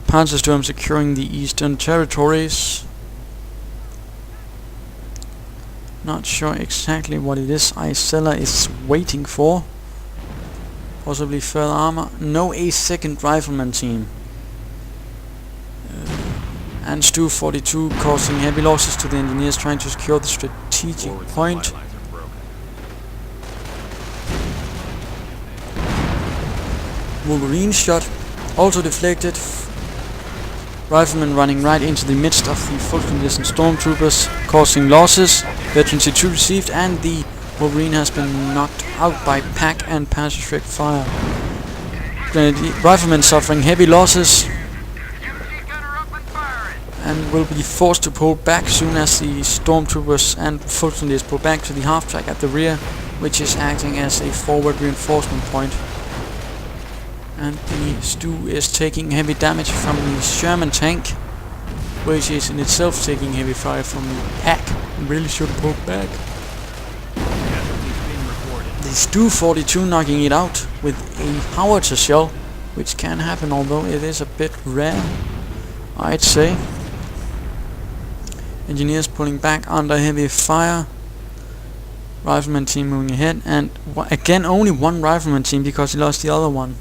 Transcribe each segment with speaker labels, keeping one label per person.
Speaker 1: Panzarsturm securing the eastern territories. Not sure exactly what it is Icella is waiting for. Possibly further armor. No, a second rifleman team. And Stu 42 causing heavy losses to the engineers trying to secure the strategic point. Wolverine shot also deflected. Rifleman running right into the midst of the full condition stormtroopers, causing losses. Veteran C2 received, and the Wolverine has been knocked out by pack and Panzerstrike fire. Rifleman suffering heavy losses and will be forced to pull back soon as the stormtroopers and full condition pull back to the half-track at the rear, which is acting as a forward reinforcement point. And the Stu is taking heavy damage from the Sherman tank, which is in itself taking heavy fire from the pack. Really should pull back. The Stu 42 knocking it out with a howitzer shell, which can happen, although it is a bit rare, I'd say. Engineers pulling back under heavy fire. Rifleman team moving ahead, and again only one rifleman team because he lost the other one.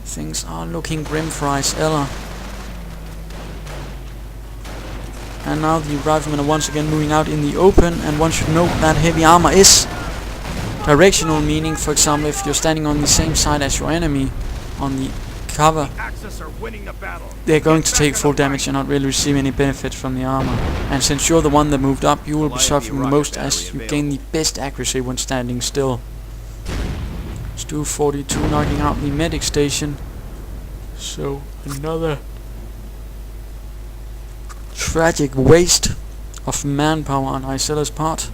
Speaker 1: Things are looking grim for Icella. And now the riflemen are once again moving out in the open, and one should note that heavy armor is directional, meaning, for example, if you're standing on the same side as your enemy on the cover, they're going to take full damage and not really receive any benefit from the armor. And since you're the one that moved up, you will be suffering the most as you gain the best accuracy when standing still. Stu 42 knocking out the medic station. So another tragic waste of manpower on Icella's part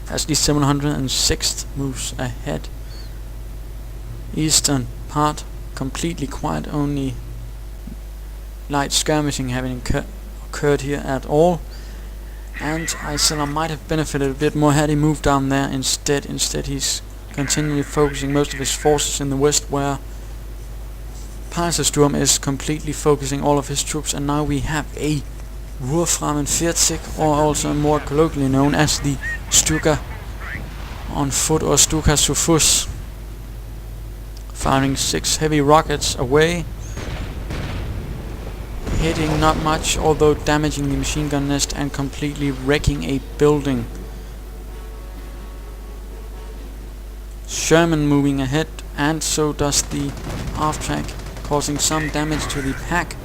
Speaker 1: as the 706th moves ahead. Eastern part completely quiet, only light skirmishing having occurred here at all. And Icella might have benefited a bit more had he moved down there instead. Instead he's continually focusing most of his forces in the west, where Panzarsturm is completely focusing all of his troops, and now we have a Ruhrframen 40, or also more colloquially known as the Stuka on foot, or Stuka zu Fuß, firing 6 heavy rockets away, hitting not much, although damaging the machine gun nest and completely wrecking a building. Sherman moving ahead, and so does the half-track, causing some damage to the pack,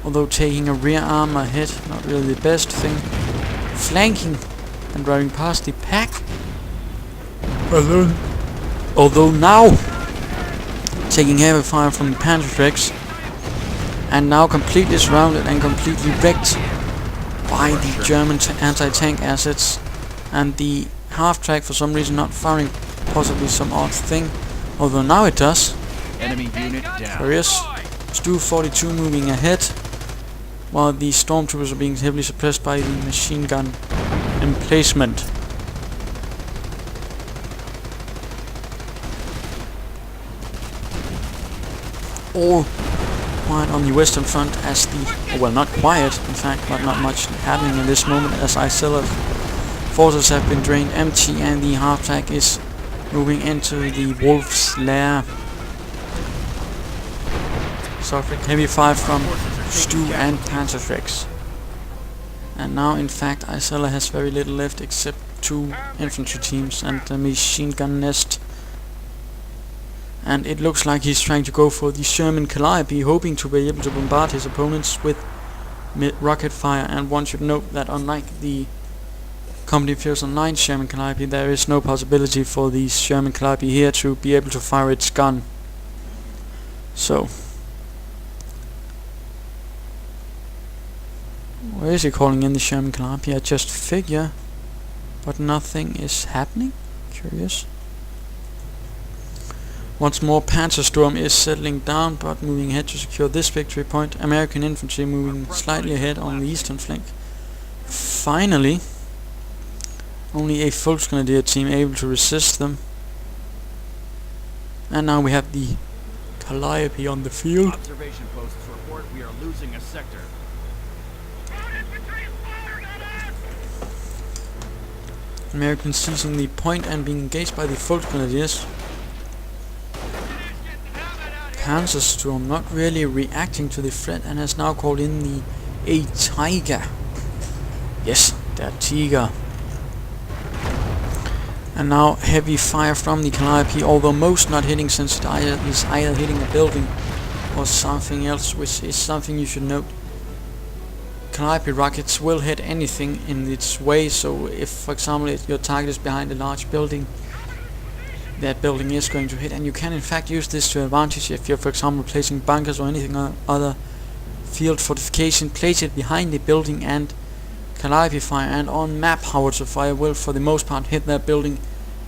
Speaker 1: although taking a rear armor hit, not really the best thing. Flanking and driving past the pack, although now taking heavy fire from the Panzerstrikes, and now completely surrounded and completely wrecked by the German anti-tank assets, and the half-track for some reason not firing, possibly some odd thing, although now it does.
Speaker 2: Enemy unit down.
Speaker 1: Curious. Stu 42 moving ahead, while the stormtroopers are being heavily suppressed by the machine gun emplacement. All quiet on the western front as the, well, not quiet in fact, but not much happening in this moment as Icella's forces have been drained empty, and the half-track is moving into the Wolf's Lair, suffering heavy fire from Stu and Panzerstrikes. And now in fact Icella has very little left except 2 infantry teams and a machine gun nest. And it looks like he's trying to go for the Sherman Calliope, hoping to be able to bombard his opponents with rocket fire. And one should note that unlike the Company 9 Sherman Calliope, there is no possibility for the Sherman Calliope here to be able to fire its gun. So, where is he calling in the Sherman Calliope? I just figure, but nothing is happening. Curious. Once more, Panzarsturm is settling down, but moving ahead to secure this victory point. American infantry moving slightly ahead on the eastern flank. Finally, only a Volksgrenadier team able to resist them. And now we have the Calliope on the field.
Speaker 2: Observation posts report we are losing a sector.
Speaker 1: Americans seizing the point and being engaged by the Volksgrenadiers. Panzarsturm not really reacting to the threat and has now called in a tiger. Yes, der Tiger. And now heavy fire from the Calliope, although most not hitting, since it is either hitting a building or something else, which is something you should note. Calliope rockets will hit anything in its way, so if, for example, if your target is behind a large building, that building is going to hit, and you can in fact use this to advantage if you're, for example, placing bunkers or anything other field fortification. Place it behind the building and Calliope fire, and on map howitzer fire will for the most part hit that building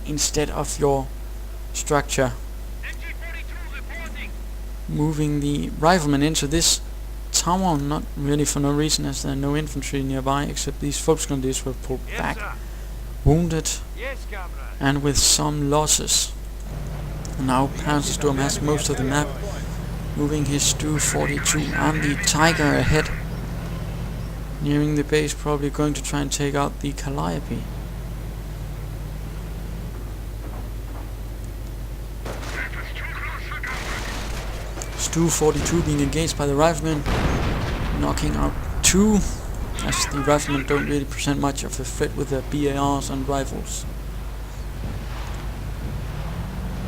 Speaker 1: instead of your structure. Moving the riflemen into this tower, not really for no reason, as there are no infantry nearby except these Volksgrenadiers were pulled back, wounded, and with some losses. Now Panzarsturm has most of the map, moving his Stu-42 and the Tiger ahead, nearing the base, probably going to try and take out the Calliope. Stu-42 being engaged by the riflemen, knocking out 2, as the riflemen don't really present much of a threat with their BARs and rifles.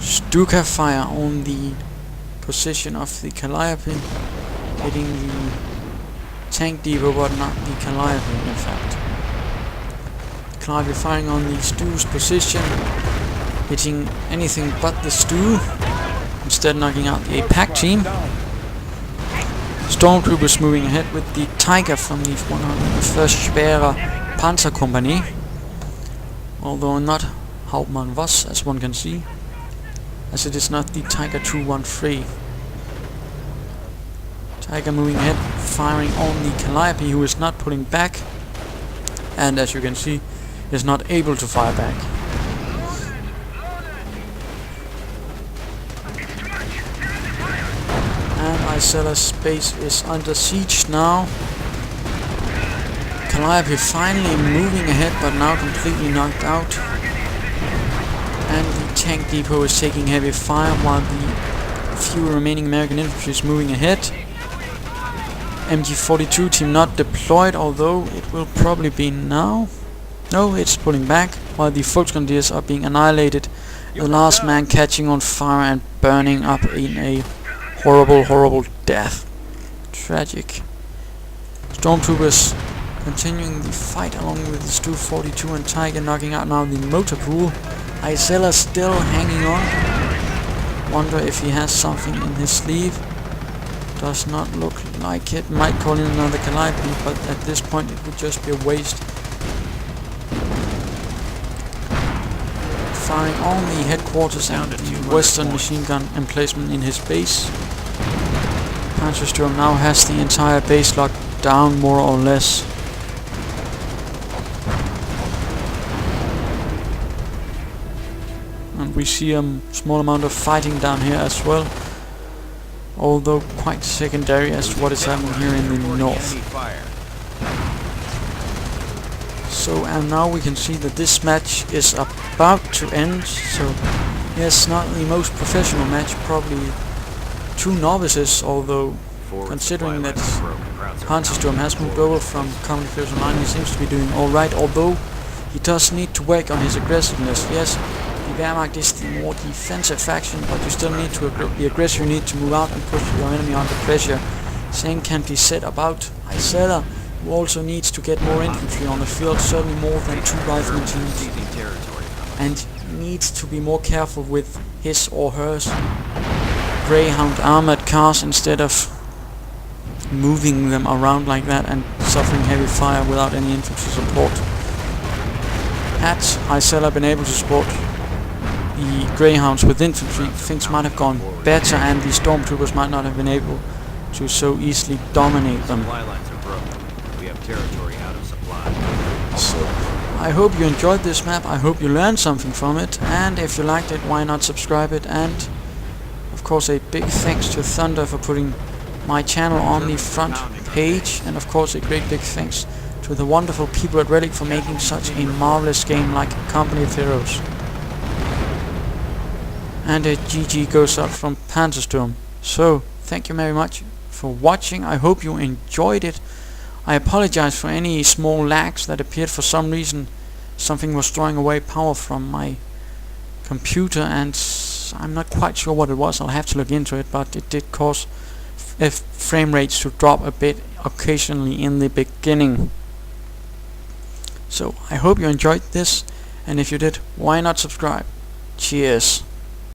Speaker 1: Stuka fire on the position of the Calliope, hitting the tank depot but not the Calliope in fact. Calliope firing on the Stu's position, hitting anything but the Stu, instead knocking out the APAC team. Stormtroopers moving ahead with the Tiger from the 101st Speere Panzer Company, although not Hauptmann Voss, as one can see, as it is not the Tiger 213. Tiger moving ahead, firing on the Calliope, who is not pulling back, and as you can see, is not able to fire back. And Icella's base is under siege now. Calliope finally moving ahead, but now completely knocked out. And the tank depot is taking heavy fire, while the few remaining American infantry is moving ahead. MG42 team not deployed, although it will probably be now. No, it's pulling back, while the Volksgrenadiers are being annihilated. The last man catching on fire and burning up in a horrible death. Tragic. Stormtroopers continuing the fight along with the Stu-42 and Tiger, knocking out now the motor pool. Icella still hanging on. Wonder if he has something in his sleeve. Does not look like it. Might call in another Calliope, but at this point it would just be a waste. Firing on the headquarters and the western machine gun emplacement in his base. Panzarsturm now has the entire base locked down, more or less. And we see a small amount of fighting down here as well, although quite secondary as to what is happening here in the north. So, and now we can see that this match is about to end. So, yes, not the most professional match, probably 2 novices, although considering that Panzarsturm has moved over from Common Affairs Online, he seems to be doing alright, although he does need to work on his aggressiveness. Yes, the Wehrmacht is the more defensive faction, but you still need to be aggressive. You need to move out and push your enemy under pressure. Same can be said about Icella, who also needs to get more infantry on the field, certainly more than 2 rifleman teams, and needs to be more careful with his or her Greyhound armored cars instead of moving them around like that and suffering heavy fire without any infantry support. Had Icella been able to support the Greyhounds with infantry, things might have gone better and the Stormtroopers might not have been able to so easily dominate them. So, I hope you enjoyed this map, I hope you learned something from it, and if you liked it, why not subscribe it, and Of course, a big thanks to Thunder for putting my channel on the front page, and of course a great big thanks to the wonderful people at Relic for making such a marvelous game like Company of Heroes. And a GG goes out from Panzarsturm. So, thank you very much for watching. I hope you enjoyed it. I apologize for any small lags that appeared. For some reason something was drawing away power from my computer, and I'm not quite sure what it was. I'll have to look into it, but it did cause frame rates to drop a bit occasionally in the beginning. So I hope you enjoyed this, and if you did, why not subscribe? Cheers.